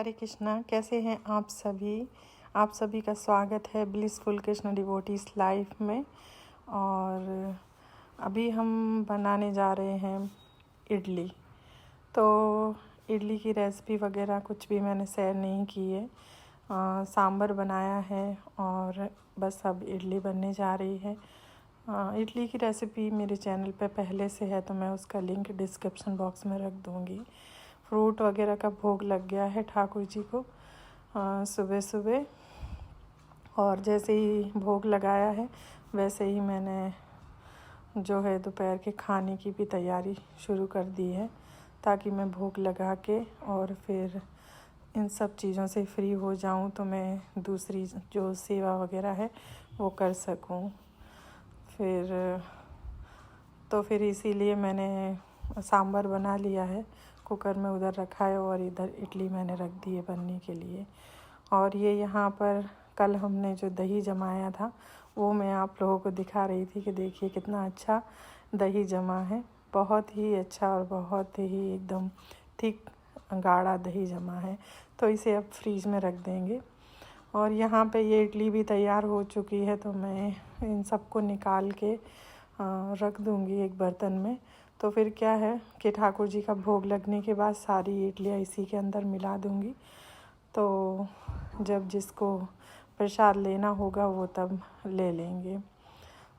हरे कृष्णा। कैसे हैं आप सभी? आप सभी का स्वागत है ब्लिसफुल कृष्ण डिवोटीज लाइफ में। और अभी हम बनाने जा रहे हैं इडली। तो इडली की रेसिपी वगैरह कुछ भी मैंने शेयर नहीं की है। सांभर बनाया है और बस अब इडली बनने जा रही है। इडली की रेसिपी मेरे चैनल पे पहले से है, तो मैं उसका लिंक डिस्क्रिप्शन बॉक्स में रख दूँगी। फ्रूट वगैरह का भोग लग गया है ठाकुर जी को सुबह सुबह, और जैसे ही भोग लगाया है वैसे ही मैंने जो है दोपहर के खाने की भी तैयारी शुरू कर दी है, ताकि मैं भोग लगा के और फिर इन सब चीज़ों से फ्री हो जाऊं तो मैं दूसरी जो सेवा वगैरह है वो कर सकूं। फिर इसीलिए मैंने सांभर बना लिया है, कुकर में उधर रखा है और इधर इडली मैंने रख दी है बनने के लिए। और ये यहाँ पर कल हमने जो दही जमाया था वो मैं आप लोगों को दिखा रही थी कि देखिए कितना अच्छा दही जमा है। बहुत ही अच्छा और बहुत ही एकदम थिक गाढ़ा दही जमा है। तो इसे अब फ्रीज में रख देंगे। और यहाँ पे ये इडली भी तैयार हो चुकी है, तो मैं इन सबको निकाल के रख दूँगी एक बर्तन में। तो फिर क्या है कि ठाकुर जी का भोग लगने के बाद सारी इडलियाँ इसी के अंदर मिला दूँगी। तो जब जिसको प्रसाद लेना होगा वो तब ले लेंगे।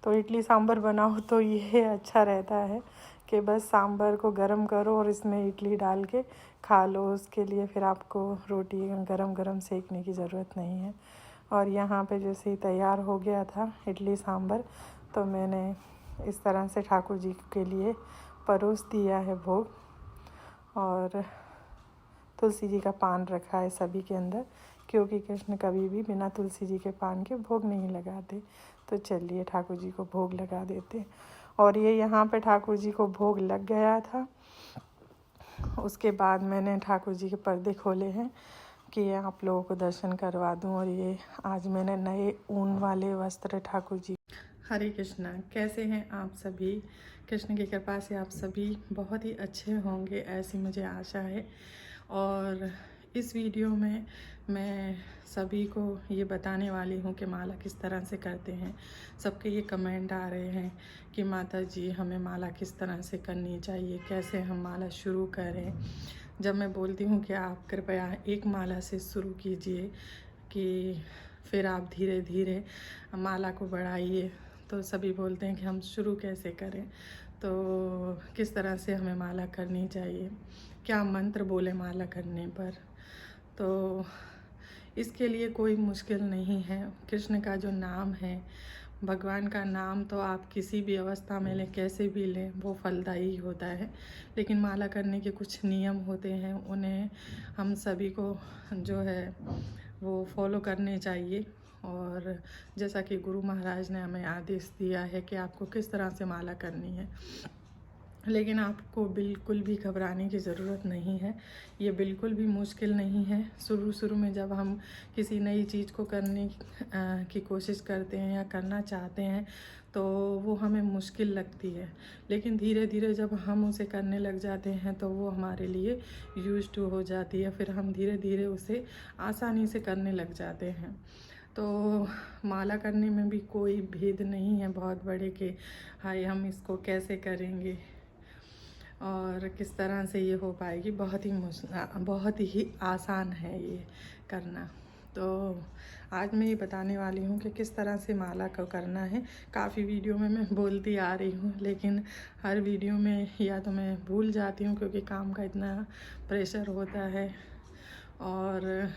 तो इडली सांभर बनाओ तो ये अच्छा रहता है कि बस सांभर को गरम करो और इसमें इडली डाल के खा लो। उसके लिए फिर आपको रोटी गरम गरम सेकने की ज़रूरत नहीं है। और यहाँ पे जैसे ही तैयार हो गया था इडली सांभर, तो मैंने इस तरह से ठाकुर जी के लिए परोस दिया है भोग। और तुलसी जी का पान रखा है सभी के अंदर, क्योंकि कृष्ण कभी भी बिना तुलसी जी के पान के भोग नहीं लगाते। तो चलिए ठाकुर जी को भोग लगा देते। और ये यहाँ पे ठाकुर जी को भोग लग गया था। उसके बाद मैंने ठाकुर जी के पर्दे खोले हैं कि आप लोगों को दर्शन करवा दूं। और ये आज मैंने नए ऊन वाले वस्त्र ठाकुर जी। हरे कृष्णा। कैसे हैं आप सभी? कृष्ण की कृपा से आप सभी बहुत ही अच्छे होंगे, ऐसी मुझे आशा है। और इस वीडियो में मैं सभी को ये बताने वाली हूँ कि माला किस तरह से करते हैं। सबके ये कमेंट आ रहे हैं कि माता जी हमें माला किस तरह से करनी चाहिए, कैसे हम माला शुरू करें। जब मैं बोलती हूँ कि आप कृपया एक माला से शुरू कीजिए कि फिर आप धीरे धीरे माला को बढ़ाइए, तो सभी बोलते हैं कि हम शुरू कैसे करें, तो किस तरह से हमें माला करनी चाहिए, क्या मंत्र बोले माला करने पर। तो इसके लिए कोई मुश्किल नहीं है। कृष्ण का जो नाम है, भगवान का नाम, तो आप किसी भी अवस्था में लें, कैसे भी लें, वो फलदायी होता है। लेकिन माला करने के कुछ नियम होते हैं, उन्हें हम सभी को जो है वो फॉलो करने चाहिए। और जैसा कि गुरु महाराज ने हमें आदेश दिया है कि आपको किस तरह से माला करनी है। लेकिन आपको बिल्कुल भी घबराने की ज़रूरत नहीं है। ये बिल्कुल भी मुश्किल नहीं है। शुरू में जब हम किसी नई चीज़ को करने की कोशिश करते हैं या करना चाहते हैं तो वो हमें मुश्किल लगती है, लेकिन धीरे धीरे जब हम उसे करने लग जाते हैं तो वो हमारे लिए यूज्ड टू हो जाती है। फिर हम धीरे धीरे उसे आसानी से करने लग जाते हैं। तो माला करने में भी कोई भेद नहीं है बहुत बड़े के हाय हम इसको कैसे करेंगे और किस तरह से ये हो पाएगी। बहुत ही आसान है ये करना। तो आज मैं ये बताने वाली हूँ कि किस तरह से माला को करना है। काफ़ी वीडियो में मैं बोलती आ रही हूँ, लेकिन हर वीडियो में या तो मैं भूल जाती हूँ क्योंकि काम का इतना प्रेशर होता है, और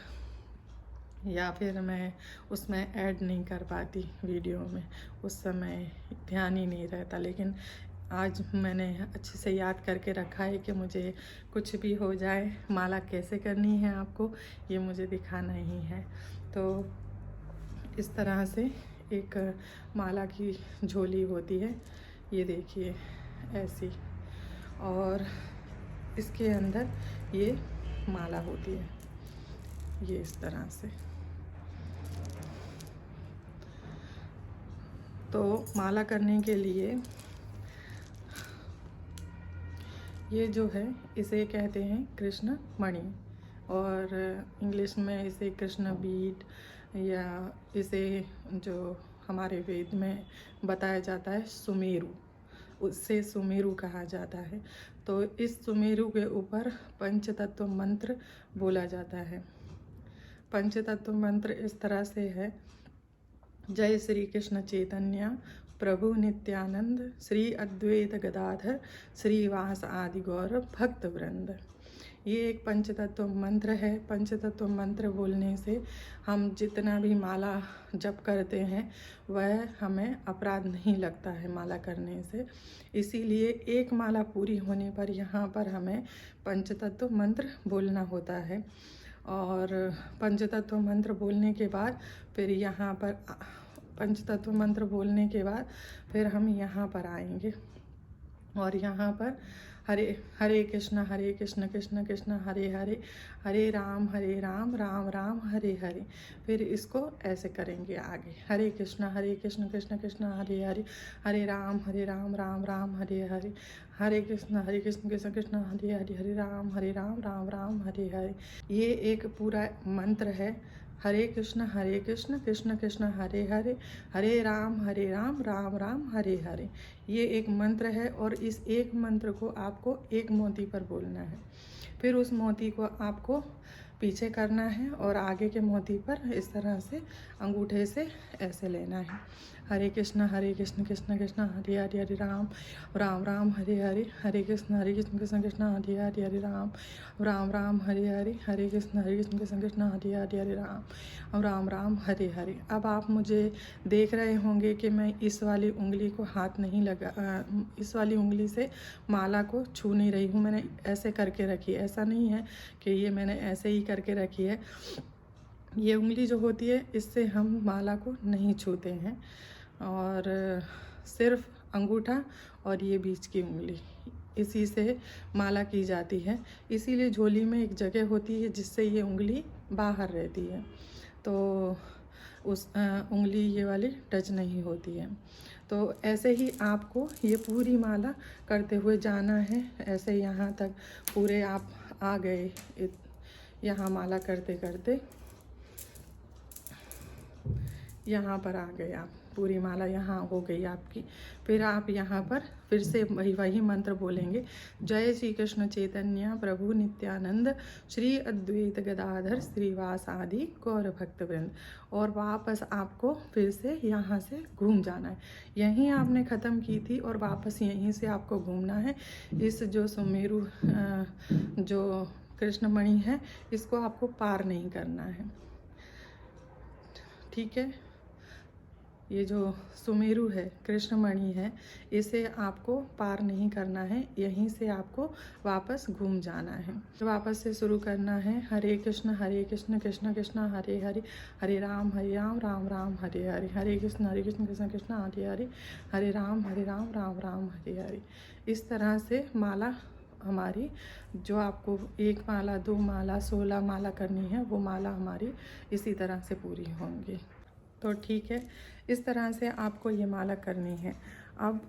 या फिर मैं उसमें ऐड नहीं कर पाती वीडियो में, उस समय ध्यान ही नहीं रहता। लेकिन आज मैंने अच्छे से याद करके रखा है कि मुझे कुछ भी हो जाए, माला कैसे करनी है आपको ये मुझे दिखाना ही है। तो इस तरह से एक माला की झोली होती है, ये देखिए ऐसी, और इसके अंदर ये माला होती है, ये इस तरह से। तो माला करने के लिए ये जो है इसे कहते हैं कृष्ण मणि, और इंग्लिश में इसे कृष्ण बीड या इसे जो हमारे वेद में बताया जाता है सुमेरु, उससे सुमेरु कहा जाता है। तो इस सुमेरु के ऊपर पंचतत्व मंत्र बोला जाता है। पंचतत्व मंत्र इस तरह से है: जय श्री कृष्ण चैतन्य प्रभु नित्यानंद श्री अद्वैत गदाधर श्रीवास आदि गौर भक्त वृंद। ये एक पंचतत्व मंत्र है। पंचतत्व मंत्र बोलने से हम जितना भी माला जप करते हैं वह हमें अपराध नहीं लगता है माला करने से। इसीलिए एक माला पूरी होने पर यहाँ पर हमें पंचतत्व मंत्र बोलना होता है। और पंचतत्व मंत्र बोलने के बाद फिर यहाँ पर पंचतत्व मंत्र बोलने के बाद फिर हम यहाँ पर आएंगे और यहाँ पर हरे हरे कृष्ण कृष्ण कृष्ण हरे हरे, हरे राम राम राम हरे हरे। फिर इसको ऐसे करेंगे आगे: हरे कृष्ण कृष्ण कृष्ण हरे हरे, हरे राम राम राम हरे हरे, हरे कृष्ण कृष्ण कृष्ण हरे हरे, हरे राम राम हरे हरे। ये एक पूरा मंत्र है: हरे कृष्ण कृष्ण कृष्ण हरे हरे, हरे राम राम राम हरे हरे। ये एक मंत्र है और इस एक मंत्र को आपको एक मोती पर बोलना है। फिर उस मोती को आपको पीछे करना है और आगे के मोती पर इस तरह से अंगूठे से ऐसे लेना है: हरे कृष्ण कृष्ण कृष्ण हरे हरे, हरे राम राम हरे हरे, हरे कृष्ण कृष्ण कृष्ण हरे हरे, हरे राम राम हरे हरे, हरे कृष्ण कृष्ण कृष्ण हरे हरे, हरे राम राम हरे हरे। अब आप मुझे देख रहे होंगे कि मैं इस वाली उंगली को हाथ नहीं लगा, इस वाली उंगली से माला को छू नहीं रही हूँ। मैंने ऐसे करके रखी है, ऐसा नहीं है कि ये मैंने ऐसे ही करके रखी है। ये उंगली जो होती है इससे हम माला को नहीं छूते हैं, और सिर्फ अंगूठा और ये बीच की उंगली, इसी से माला की जाती है। इसीलिए झोली में एक जगह होती है जिससे ये उंगली बाहर रहती है, तो उस उंगली ये वाली टच नहीं होती है। तो ऐसे ही आपको ये पूरी माला करते हुए जाना है। ऐसे यहाँ तक पूरे आप आ गए, यहाँ माला करते करते यहाँ पर आ गए आप, पूरी माला यहाँ हो गई आपकी। फिर आप यहाँ पर फिर से वही मंत्र बोलेंगे: जय श्री कृष्ण चैतन्य प्रभु नित्यानंद श्री अद्वैत गदाधर श्रीवास आदि गौर भक्त वृंद। और वापस आपको फिर से यहाँ से घूम जाना है। यहीं आपने ख़त्म की थी और वापस यहीं से आपको घूमना है। इस जो सुमेरु जो कृष्णमणि है इसको आपको पार नहीं करना है, ठीक है। ये जो सुमेरु है, कृष्णमणि है, इसे आपको पार नहीं करना है, यहीं से आपको वापस घूम जाना है। वापस से शुरू करना है: हरे कृष्ण कृष्ण कृष्ण हरे हरे, हरे राम राम राम हरे हरे, हरे कृष्ण कृष्ण कृष्ण हरे हरे, हरे राम राम राम हरे हरे। इस तरह से माला हमारी, जो आपको एक माला, दो माला, 16 माला करनी है, वो माला हमारी इसी तरह से पूरी होंगी। तो ठीक है, इस तरह से आपको ये माला करनी है। अब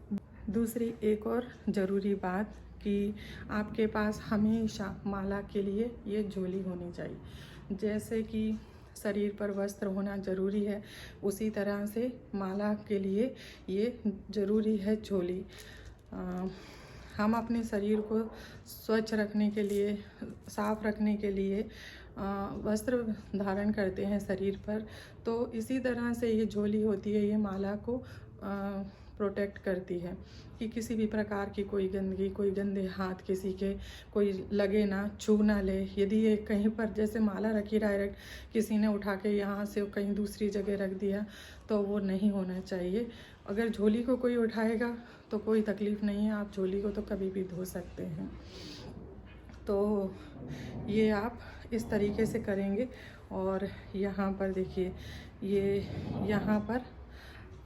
दूसरी एक और ज़रूरी बात कि आपके पास हमेशा माला के लिए ये झोली होनी चाहिए। जैसे कि शरीर पर वस्त्र होना ज़रूरी है, उसी तरह से माला के लिए ये ज़रूरी है झोली। हम अपने शरीर को स्वच्छ रखने के लिए, साफ रखने के लिए वस्त्र धारण करते हैं शरीर पर, तो इसी तरह से ये झोली होती है, ये माला को प्रोटेक्ट करती है कि किसी भी प्रकार की कोई गंदगी, कोई गंदे हाथ किसी के कोई लगे ना, छू ना ले। यदि ये कहीं पर जैसे माला रखी डायरेक्ट किसी ने उठा के यहाँ से कहीं दूसरी जगह रख दिया, तो वो नहीं होना चाहिए। अगर झोली को कोई उठाएगा तो कोई तकलीफ़ नहीं है, आप झोली को तो कभी भी धो सकते हैं। तो ये आप इस तरीके से करेंगे। और यहाँ पर देखिए, ये यहाँ पर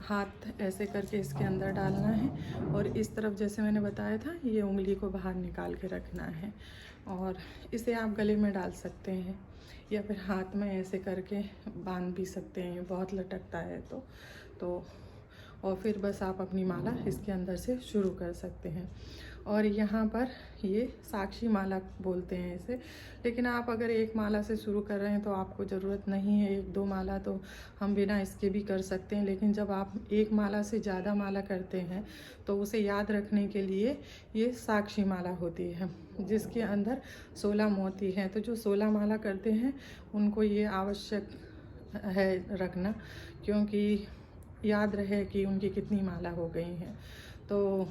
हाथ ऐसे करके इसके अंदर डालना है और इस तरफ जैसे मैंने बताया था, ये उंगली को बाहर निकाल के रखना है। और इसे आप गले में डाल सकते हैं या फिर हाथ में ऐसे करके बांध भी सकते हैं, बहुत लटकता है तो और फिर बस आप अपनी माला इसके अंदर से शुरू कर सकते हैं। और यहाँ पर ये साक्षी माला बोलते हैं इसे, लेकिन आप अगर एक माला से शुरू कर रहे हैं तो आपको ज़रूरत नहीं है, 1-2 माला तो हम बिना इसके भी कर सकते हैं। लेकिन जब आप एक माला से ज़्यादा माला करते हैं तो उसे याद रखने के लिए ये साक्षी माला होती है, जिसके अंदर 16 मोती हैं। तो जो 16 माला करते हैं उनको ये आवश्यक है रखना, क्योंकि याद रहे कि उनकी कितनी माला हो गई हैं। तो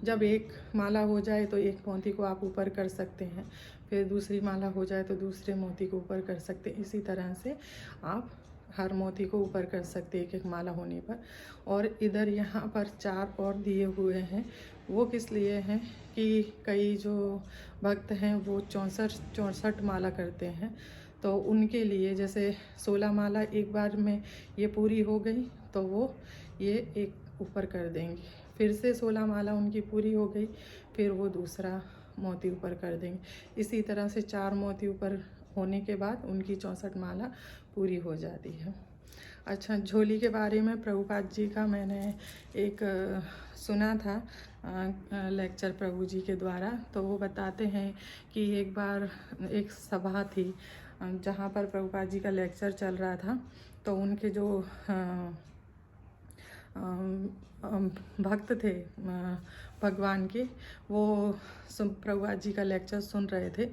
जब एक माला हो जाए तो एक मोती को आप ऊपर कर सकते हैं, फिर दूसरी माला हो जाए तो दूसरे मोती को ऊपर कर सकते हैं। इसी तरह से आप हर मोती को ऊपर कर सकते हैं एक एक माला होने पर। और इधर यहाँ पर 4 और दिए हुए हैं। वो किस लिए हैं कि कई जो भक्त हैं वो 64 माला करते हैं, तो उनके लिए जैसे 16 माला एक बार में ये पूरी हो गई तो वो ये एक ऊपर कर देंगे, फिर से 16 माला उनकी पूरी हो गई, फिर वो दूसरा मोती ऊपर कर देंगे। इसी तरह से 4 मोती ऊपर होने के बाद उनकी 64 माला पूरी हो जाती है। अच्छा, झोली के बारे में प्रभुपाद जी का मैंने एक सुना था लेक्चर प्रभु जी के द्वारा। तो वो बताते हैं कि एक बार एक सभा थी जहाँ पर प्रभुपाद जी का लेक्चर चल रहा था। तो उनके जो भक्त थे भगवान के, वो प्रभुपाद जी का लेक्चर सुन रहे थे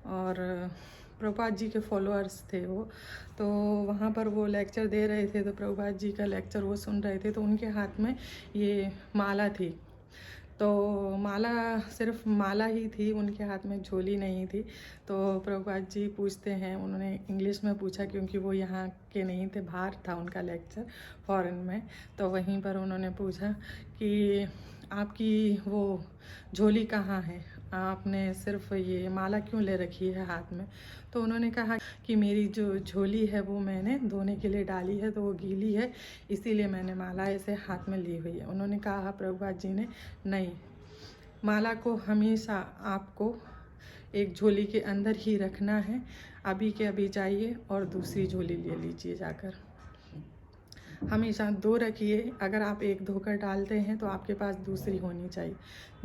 और प्रभुपाद जी के फॉलोअर्स थे वो। तो वहाँ पर वो लेक्चर दे रहे थे, तो प्रभुपाद जी का लेक्चर वो सुन रहे थे। तो उनके हाथ में ये माला थी, तो माला सिर्फ माला ही थी, उनके हाथ में झोली नहीं थी। तो प्रभुपाद जी पूछते हैं, उन्होंने इंग्लिश में पूछा क्योंकि वो यहाँ के नहीं थे, बाहर था उनका लेक्चर फॉरेन में। तो वहीं पर उन्होंने पूछा कि आपकी वो झोली कहाँ है, आपने सिर्फ ये माला क्यों ले रखी है हाथ में। तो उन्होंने कहा कि मेरी जो झोली है वो मैंने धोने के लिए डाली है, तो वो गीली है, इसीलिए मैंने माला ऐसे हाथ में ली हुई है। उन्होंने कहा प्रभुपाद जी ने, नहीं, माला को हमेशा आपको एक झोली के अंदर ही रखना है। अभी के अभी जाइए और दूसरी झोली ले लीजिए जाकर। हमेशा 2 रखिए, अगर आप एक धोकर डालते हैं तो आपके पास दूसरी होनी चाहिए।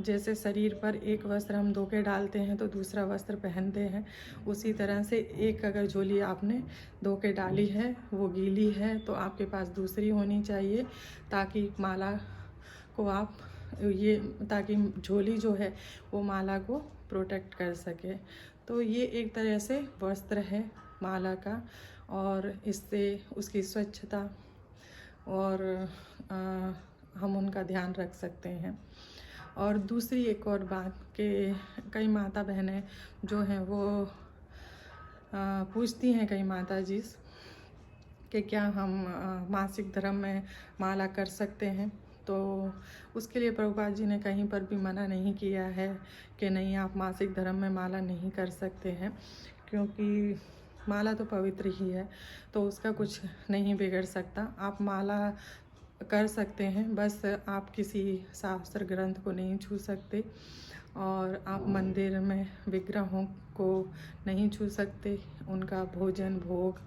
जैसे शरीर पर एक वस्त्र हम धो के डालते हैं तो दूसरा वस्त्र पहनते हैं, उसी तरह से एक अगर झोली आपने धो के डाली है, वो गीली है, तो आपके पास दूसरी होनी चाहिए, ताकि माला को आप ताकि झोली जो है वो माला को प्रोटेक्ट कर सके। तो ये एक तरह से वस्त्र है माला का, और इससे उसकी स्वच्छता और हम उनका ध्यान रख सकते हैं। और दूसरी एक और बात कि कई माता बहनें जो हैं वो पूछती हैं, कई माता जी, कि क्या हम मासिक धर्म में माला कर सकते हैं। तो उसके लिए प्रभुपाद जी ने कहीं पर भी मना नहीं किया है कि नहीं, आप मासिक धर्म में माला नहीं कर सकते हैं, क्योंकि माला तो पवित्र ही है, तो उसका कुछ नहीं बिगड़ सकता। आप माला कर सकते हैं, बस आप किसी शास्त्र ग्रंथ को नहीं छू सकते, और आप मंदिर में विग्रहों को नहीं छू सकते, उनका भोजन भोग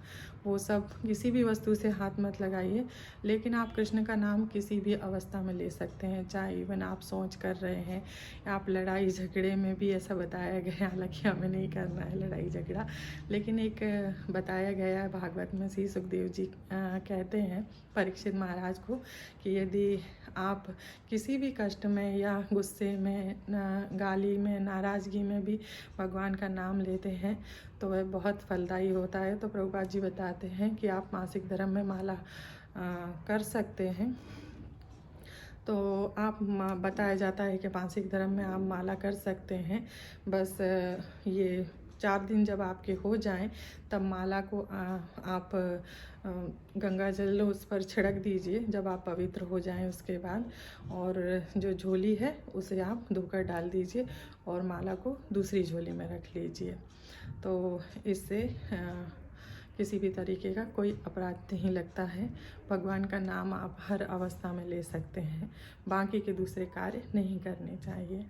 वो सब किसी भी वस्तु से हाथ मत लगाइए। लेकिन आप कृष्ण का नाम किसी भी अवस्था में ले सकते हैं, चाहे इवन आप सोच कर रहे हैं, आप लड़ाई झगड़े में भी ऐसा बताया गया, हालांकि हमें नहीं करना है लड़ाई झगड़ा, लेकिन एक बताया गया है भागवत में, श्री सुखदेव जी कहते हैं परीक्षित महाराज को कि यदि आप किसी भी कष्ट में या गुस्से में, गाली में, नाराज़गी में भी भगवान का नाम लेते हैं तो वह बहुत फलदायी होता है। तो प्रभुपाद जी बताते हैं कि आप मासिक धर्म में माला कर सकते हैं। तो आप बताया जाता है कि मासिक धर्म में आप माला कर सकते हैं, बस ये 4 दिन जब आपके हो जाएं तब माला को आप गंगा जल उस पर छिड़क दीजिए जब आप पवित्र हो जाएं उसके बाद, और जो झोली है उसे आप धोकर डाल दीजिए और माला को दूसरी झोली में रख लीजिए। तो इससे किसी भी तरीके का कोई अपराध नहीं लगता है। भगवान का नाम आप हर अवस्था में ले सकते हैं, बाकी के दूसरे कार्य नहीं करने चाहिए।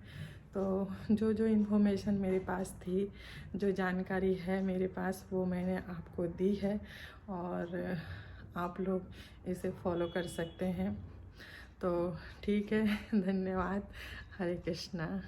तो जो इन्फॉर्मेशन मेरे पास थी, जो जानकारी है मेरे पास, वो मैंने आपको दी है। और आप लोग इसे फॉलो कर सकते हैं। तो ठीक है, धन्यवाद। हरे कृष्णा।